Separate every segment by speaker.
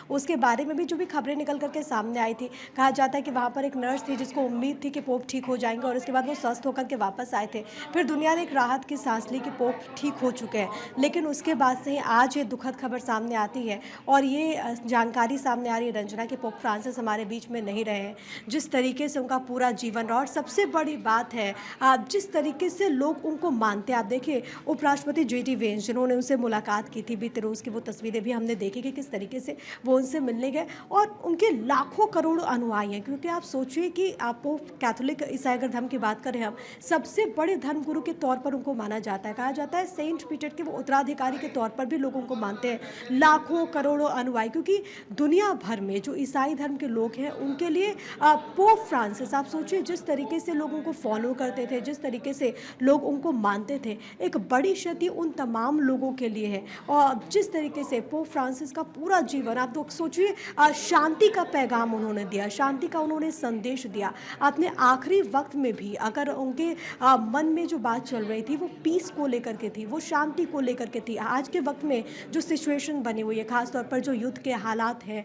Speaker 1: उसके बारे में भी जो भी खबरें निकल करके सामने आई थी, कहा जाता है कि वहाँ पर एक नर्स थी जिसको उम्मीद थी कि पोप ठीक हो जाएंगे और उसके बाद वो स्वस्थ होकर के वापस आए थे। फिर दुनिया ने एक राहत की सांस ली कि पोप ठीक हो चुके हैं। लेकिन उसके बाद से ही आज ये दुखद खबर सामने आती है और ये जानकारी सामने आ रही है रंजना कि पोप फ्रांसिस हमारे बीच में नहीं रहे हैं। जिस तरीके से उनका पूरा जीवन रहा और सबसे बड़ी बात है जिस तरीके से लोग उनको मानते हैं। आप देखिए उपराष्ट्रपति जेडी वेंस जिन्होंने उनसे मुलाकात की थी बीते रोज़ की वो तस्वीरें भी हमने देखी कि किस तरीके से वो उनसे मिलने गए और उनके लाखों करोड़ों अनुयायी हैं। क्योंकि आप सोचिए कि आप कैथोलिक ईसाई अगर धर्म की बात करें हम, सबसे बड़े धर्मगुरु के तौर पर उनको माना जाता है। कहा जाता है सेंट पीटर के वो उत्तराधिकारी के तौर पर भी लोग उनको मानते हैं। लाखों करोड़ों अनुयायी, क्योंकि दुनिया भर में जो ईसाई धर्म के लोग हैं उनके लिए पोप फ्रांसिस, आप सोचिए जिस तरीके से लोग उनको फॉलो करते थे, जिस तरीके से लोग उनको मानते थे, एक बड़ी क्षति उन तमाम लोगों के लिए है। और जिस तरीके से पोप फ्रांसिस का पूरा जीवन, आप तो सोचिए शांति का पैगाम उन्होंने दिया, शांति का उन्होंने संदेश दिया। अपने आखिरी वक्त में भी अगर उनके मन में जो बात चल रही थी वो पीस को लेकर के थी, वो शांति को लेकर के थी। आज के वक्त में जो सिचुएशन बनी हुई है, खासतौर पर जो युद्ध के हालात हैं,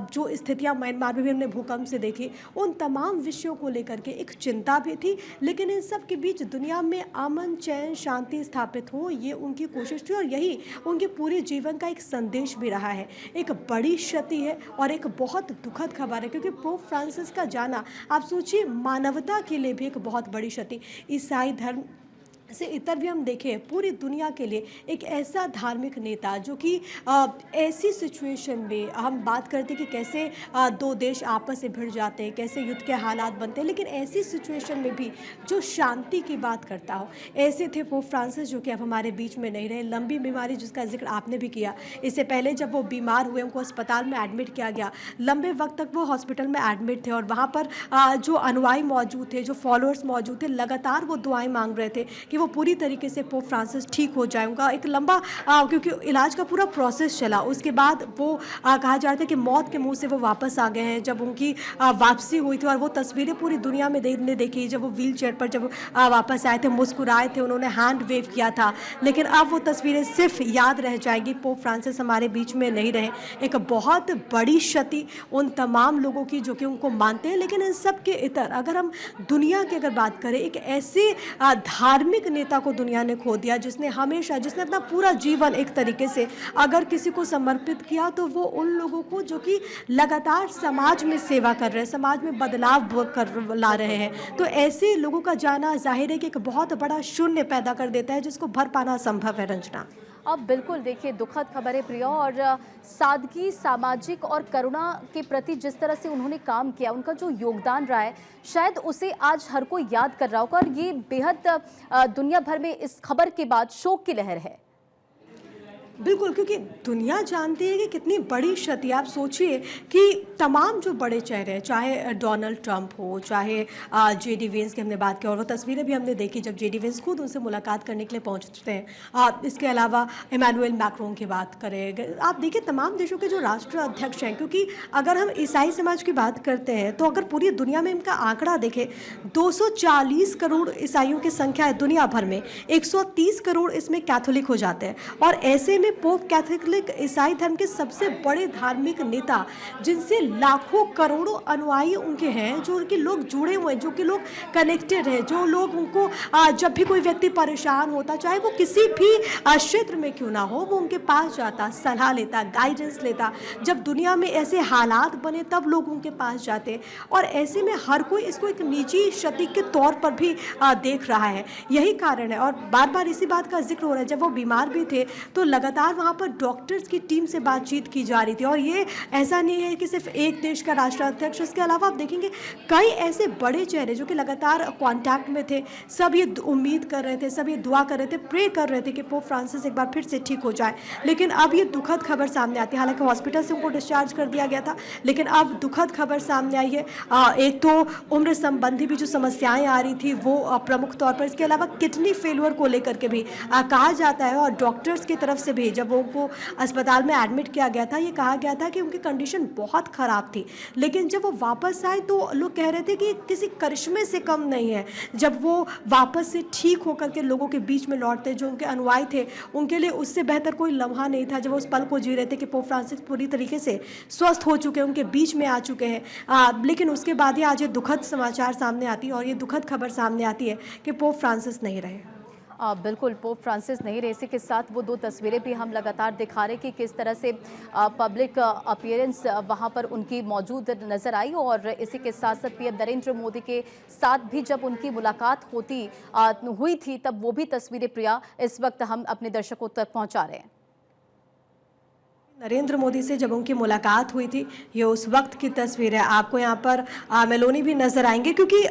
Speaker 1: जो स्थितियां म्यांमार में भी हमने भूकंप से देखी, उन तमाम विषयों को लेकर के एक चिंता भी थी। लेकिन इन सब के बीच दुनिया में अमन, चैन, शांति स्थापित हो, ये उनकी कोशिश थी और यही उनके पूरे जीवन का एक संदेश भी रहा है। एक बड़ी क्षति है और एक बहुत दुखद खबर है, क्योंकि पोप फ्रांसिस का जाना, आप सोचिए, मानवता के लिए भी एक बहुत बड़ी क्षति। ईसाई धर्म से इतर भी हम देखें पूरी दुनिया के लिए एक ऐसा धार्मिक नेता जो कि ऐसी सिचुएशन में हम बात करते कि कैसे दो देश आपस में भिड़ जाते हैं, कैसे युद्ध के हालात बनते हैं, लेकिन ऐसी सिचुएशन में भी जो शांति की बात करता हो, ऐसे थे पोप फ्रांसिस जो कि अब हमारे बीच में नहीं रहे। लंबी बीमारी जिसका जिक्र आपने भी किया, इससे पहले जब वो बीमार हुए उनको अस्पताल में एडमिट किया गया, लंबे वक्त तक वो हॉस्पिटल में एडमिट थे और वहाँ पर जो अनुयायी मौजूद थे, जो फॉलोअर्स मौजूद थे, लगातार वो दुआएं मांग रहे थे कि वो पूरी तरीके से पोप फ्रांसिस ठीक हो जाए। उनका एक लंबा क्योंकि इलाज का पूरा प्रोसेस चला, उसके बाद वो कहा जा रहा था कि मौत के मुंह से वो वापस आ गए हैं। जब उनकी वापसी हुई थी और वो तस्वीरें पूरी दुनिया में ने देखी, जब वो व्हील चेयर पर जब वापस आए थे, मुस्कुराए थे, उन्होंने हैंड वेव किया था। लेकिन अब वो तस्वीरें सिर्फ याद रह जाएंगी, पोप फ्रांसिस हमारे बीच में नहीं रहे। एक बहुत बड़ी क्षति उन तमाम लोगों की जो कि उनको मानते हैं। लेकिन इन सब के इतर अगर हम दुनिया की अगर बात करें, एक ऐसे धार्मिक नेता को दुनिया ने खो दिया जिसने अपना पूरा जीवन एक तरीके से अगर किसी को समर्पित किया तो वो उन लोगों को जो कि लगातार समाज में सेवा कर रहे हैं, समाज में बदलाव कर ला रहे हैं। तो ऐसे लोगों का जाना जाहिर है कि एक बहुत बड़ा शून्य पैदा कर देता है जिसको भर पाना असंभव है। रंजना,
Speaker 2: अब बिल्कुल देखिए दुखद खबर है प्रिया, और सादगी, सामाजिक और करुणा के प्रति जिस तरह से उन्होंने काम किया, उनका जो योगदान रहा है, शायद उसे आज हर कोई याद कर रहा होगा। और ये बेहद दुनिया भर में इस खबर के बाद शोक की लहर है।
Speaker 1: बिल्कुल, क्योंकि दुनिया जानती है कि कितनी बड़ी क्षति। आप सोचिए कि तमाम जो बड़े चेहरे हैं, चाहे डोनाल्ड ट्रंप हो, चाहे जेडी वेंस की हमने बात की और वो तस्वीरें भी हमने देखी जब जेडी वेंस खुद उनसे मुलाकात करने के लिए पहुंचते हैं। इसके अलावा इमैनुअल मैक्रोन की बात करें, आप देखिए तमाम देशों के जो राष्ट्र अध्यक्ष हैं, क्योंकि अगर हम ईसाई समाज की बात करते हैं तो अगर पूरी दुनिया में इनका आंकड़ा देखें, 240 करोड़ ईसाइयों की संख्या है दुनिया भर में, 130 करोड़ इसमें कैथोलिक हो जाते हैं। और ऐसे में पोप कैथोलिक ईसाई धर्म के सबसे बड़े धार्मिक नेता, जिनसे लाखों करोड़ों अनुयायी उनके हैं, जो उनके लोग जुड़े हुए हैं, जो कि लोग कनेक्टेड हैं, जो लोग उनको जब भी कोई व्यक्ति परेशान होता, चाहे वो किसी भी क्षेत्र में क्यों ना हो, वो उनके पास जाता, सलाह लेता, गाइडेंस लेता। जब दुनिया में ऐसे हालात बने तब लोग उनके पास जाते और ऐसे में हर कोई इसको एक निजी क्षति के तौर पर भी देख रहा है। यही कारण है और बार बार इसी बात का जिक्र हो रहा है, जब वो बीमार भी थे तो लगातार वहाँ पर डॉक्टर्स की टीम से बातचीत की जा रही थी। और ये ऐसा नहीं है कि सिर्फ एक देश का राष्ट्राध्यक्ष, इसके अलावा आप देखेंगे कई ऐसे बड़े चेहरे जो कि लगातार कांटेक्ट में थे, सब ये उम्मीद कर रहे थे, सब ये दुआ कर रहे थे, प्रे कर रहे थे कि पोप फ्रांसिस एक बार फिर से ठीक हो जाए। लेकिन अब ये दुखद खबर सामने आती है। हालांकि हॉस्पिटल से उनको डिस्चार्ज कर दिया गया था, लेकिन अब दुखद खबर सामने आई है। एक तो उम्र संबंधी भी जो समस्याएं आ रही थी वो प्रमुख तौर पर, इसके अलावा किडनी फेलियर को लेकर के भी कहा जाता है और डॉक्टर्स की तरफ से भी भी जब उनको अस्पताल में एडमिट किया गया था, ये कहा गया था कि उनकी कंडीशन बहुत ख़राब थी, लेकिन जब वो वापस आए तो लोग कह रहे थे कि किसी करिश्मे से कम नहीं है। जब वो वापस से ठीक होकर के लोगों के बीच में लौटते, जो उनके अनुयायी थे उनके लिए उससे बेहतर कोई लम्हा नहीं था जब वो उस पल को जी रहे थे कि पोप फ्रांसिस पूरी तरीके से स्वस्थ हो चुके हैं, उनके बीच में आ चुके हैं। लेकिन उसके बाद ही आज ये दुखद समाचार सामने आती है और ये दुखद खबर सामने आती है कि पोप फ्रांसिस नहीं रहे।
Speaker 2: बिल्कुल, पोप फ्रांसिस नहीं रहे। इसी के साथ वो 2 तस्वीरें भी हम लगातार दिखा रहे कि किस तरह से पब्लिक अपीयरेंस वहाँ पर उनकी मौजूद नज़र आई, और इसी के साथ साथ पीएम नरेंद्र मोदी के साथ भी जब उनकी मुलाकात हुई थी, तब वो भी तस्वीरें प्रिया इस वक्त हम अपने दर्शकों तक पहुँचा रहे हैं।
Speaker 1: नरेंद्र मोदी से जब उनकी मुलाकात हुई थी, ये उस वक्त की तस्वीर है। आपको यहाँ पर मेलोनी भी नजर आएंगे, क्योंकि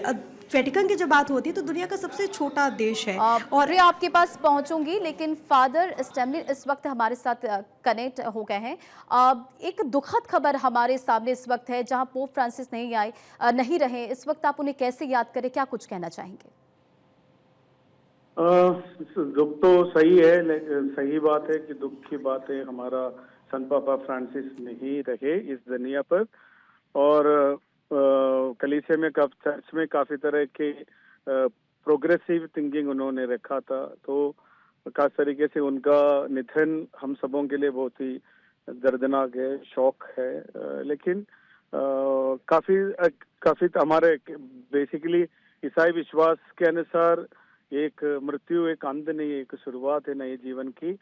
Speaker 1: वेटिकन की जब बात होती है तो दुनिया का सबसे छोटा देश है।
Speaker 2: और आपके पास पहुंचूंगी, लेकिन फादर स्टैमली इस वक्त हमारे साथ कनेक्ट हो गए हैं। एक दुखद खबर हमारे सामने इस वक्त है, जहां पोप फ्रांसिस नहीं रहे। इस वक्त आप उन्हें कैसे याद करें, क्या कुछ कहना चाहेंगे?
Speaker 3: दुख तो सही है, लेकिन सही बात है कि दुख की बात है, हमारा संत पापा फ्रांसिस नहीं रहे इस दुनिया पर। और कलीसिया में चर्च में काफी तरह के प्रोग्रेसिव थिंकिंग उन्होंने रखा था, तो खास तरीके से उनका निधन हम सबों के लिए बहुत ही दर्दनाक है, शौक है। लेकिन काफी हमारे बेसिकली ईसाई विश्वास के अनुसार एक मृत्यु एक अंत नहीं, एक शुरुआत है नए जीवन की।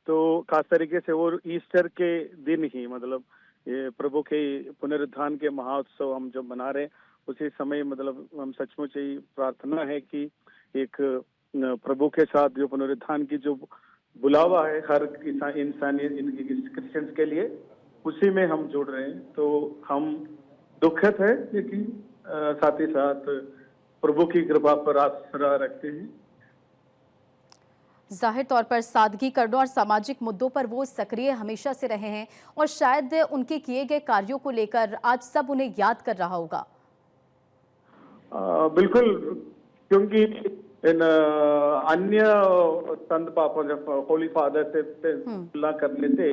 Speaker 3: तो खास तरीके से वो ईस्टर के दिन ही, मतलब ये प्रभु के पुनरुत्थान के महाउत्सव हम जो मना रहे हैं, उसी समय मतलब हम सचमुच ही प्रार्थना है कि एक प्रभु के साथ जो पुनरुत्थान की जो बुलावा है हर इंसानी क्रिश्चियंस के लिए, उसी में हम जुड़ रहे हैं। तो हम दुखद है, लेकिन साथ ही साथ प्रभु की कृपा पर आसरा रखते हैं।
Speaker 2: जाहिर तौर पर सादगीकरण और सामाजिक मुद्दों पर वो सक्रिय हमेशा से रहे हैं, और शायद उनके किए गए कार्यों को लेकर आज सब उन्हें याद कर रहा होगा।
Speaker 3: बिल्कुल, क्योंकि इन अन्य संत पापा जब होली फादर से तुलना कर लेते,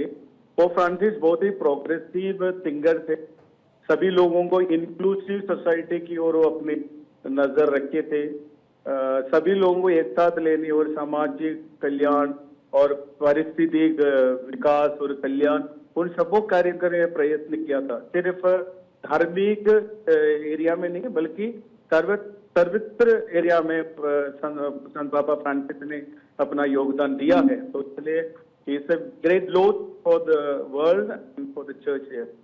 Speaker 3: पोप फ्रांसिस बहुत ही प्रोग्रेसिव थिंकर थे। सभी लोगों को इंक्लूसिव सोसाइटी की ओर वो अपनी नजर रखे थे। सभी लोगों को एक साथ लेने और सामाजिक कल्याण और पारिस्थितिक विकास और कल्याण, उन सबको कार्य करने का प्रयत्न किया था। सिर्फ धार्मिक एरिया में नहीं, बल्कि सर्वत्र एरिया में संत पापा फ्रांसिस ने अपना योगदान दिया है। तो इसलिए it's a great loss for the world and for the church here.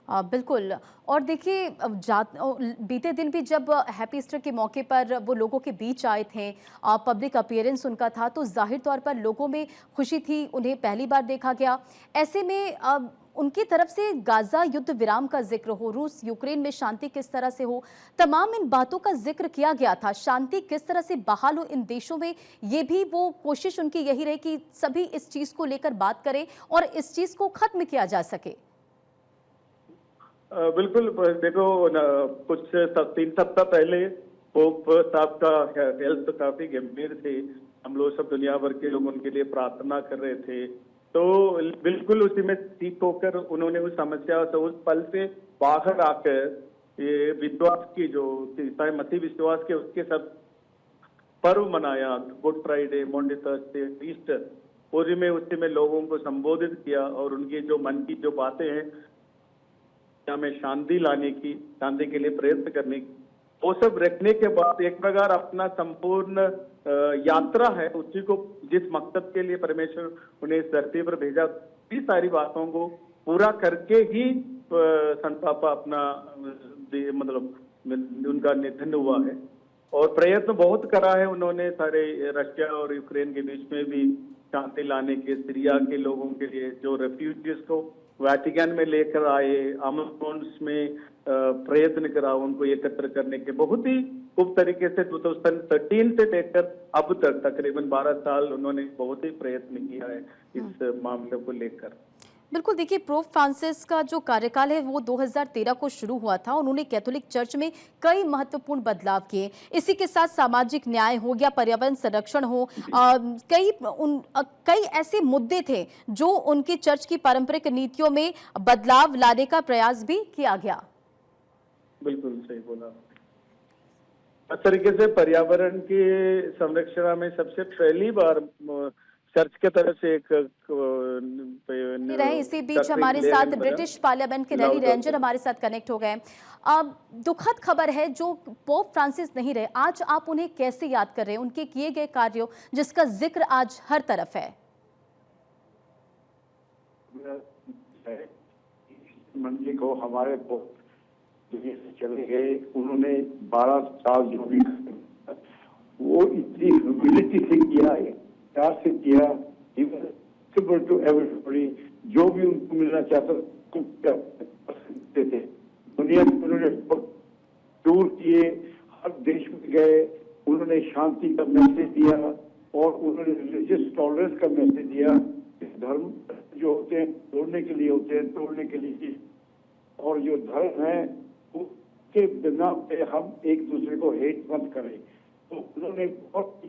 Speaker 2: बिल्कुल। और देखिए, बीते दिन भी जब हैप्पी ईस्टर के मौके पर वो लोगों के बीच आए थे, पब्लिक अपीयरेंस उनका था, तो जाहिर तौर पर लोगों में खुशी थी, उन्हें पहली बार देखा गया। ऐसे में उनकी तरफ से गाजा युद्ध विराम का जिक्र हो, रूस यूक्रेन में शांति किस तरह से हो, तमाम इन बातों का जिक्र किया गया था। शांति किस तरह से बहाल हो इन देशों में, ये भी वो कोशिश उनकी यही रही कि सभी इस चीज को लेकर बात करें और इस चीज को खत्म किया जा सके।
Speaker 3: बिल्कुल, देखो कुछ 3 सप्ताह पहले पोप साहब का हेल्थ काफी गंभीर थे। हम लोग सब दुनिया भर के लोग उनके लिए प्रार्थना कर रहे थे। तो बिल्कुल उसी में ठीक होकर उन्होंने उस समस्या से, उस पल से बाहर आकर ये विश्वास की जो ईसाई मसीह विश्वास के उसके सब पर्व मनाया, गुड फ्राइडे, मॉन्डे थर्सडे, ईस्टर, पूरी में उसी में लोगों को संबोधित किया और उनकी जो मन की जो बातें हैं में शांति लाने की, शांति के लिए प्रयत्न करने की, वो सब रखने के बाद एक प्रकार अपना संपूर्ण यात्रा है, उसी को जिस मकसद के लिए परमेश्वर उन्हें इस धरती पर भेजा, इस सारी बातों को पूरा करके ही संत पापा अपना मतलब उनका निधन हुआ है। और प्रयत्न बहुत करा है उन्होंने, सारे रशिया और यूक्रेन के बीच में भी शांति लाने के, सीरिया के लोगों के लिए जो रेफ्यूजीज को वेटिकन में लेकर आए, अमेजोन्स में प्रयत्न करा उनको एकत्र करने के, बहुत ही खूब तरीके से 2013 से लेकर अब तक तकरीबन 12 साल उन्होंने बहुत ही प्रयत्न किया है इस मामले को लेकर।
Speaker 2: बिल्कुल, देखिए पोप फ्रांसिस का जो कार्यकाल है वो 2013 को शुरू हुआ था। उन्होंने कैथोलिक चर्च में कई महत्वपूर्ण बदलाव किए। इसी के साथ सामाजिक न्याय हो या पर्यावरण संरक्षण हो, कई ऐसे मुद्दे थे जो उनकी चर्च की पारंपरिक नीतियों में बदलाव लाने का प्रयास भी किया गया।
Speaker 3: बिल्कुल सही बोला। इस तरीके से पर्यावरण के संरक्षण में सबसे पहली बार चर्च के तरफ से एक
Speaker 2: रहे। इसी बीच हमारे साथ ब्रिटिश पार्लियामेंट के रैली रेंजर हमारे साथ कनेक्ट हो गए। अब दुखद खबर है, जो पोप फ्रांसिस नहीं रहे, आज आप उन्हें कैसे याद कर रहे हैं, उनके किए गए कार्यों जिसका जिक्र आज हर तरफ है?
Speaker 4: मंत्री को हमारे पोप दुनिया से चले गए, उन्होंने 12 साल जो भी वो इतनी ह्यूमिलिटी से किया है, प्यार से किया, टू एवरीबॉडी, जो भी उनको मिलना चाहता थे। दुनिया में उन्होंने टूर किए, हर देश में गए, उन्होंने शांति का मैसेज दिया और उन्होंने रिलीजियस टॉलरेंस का मैसेज दिया। धर्म जो होते हैं तोड़ने के लिए होते हैं, तोड़ने के लिए, और जो धर्म है उसके बिना पे हम एक दूसरे को हेट मत करें। तो उन्होंने बहुत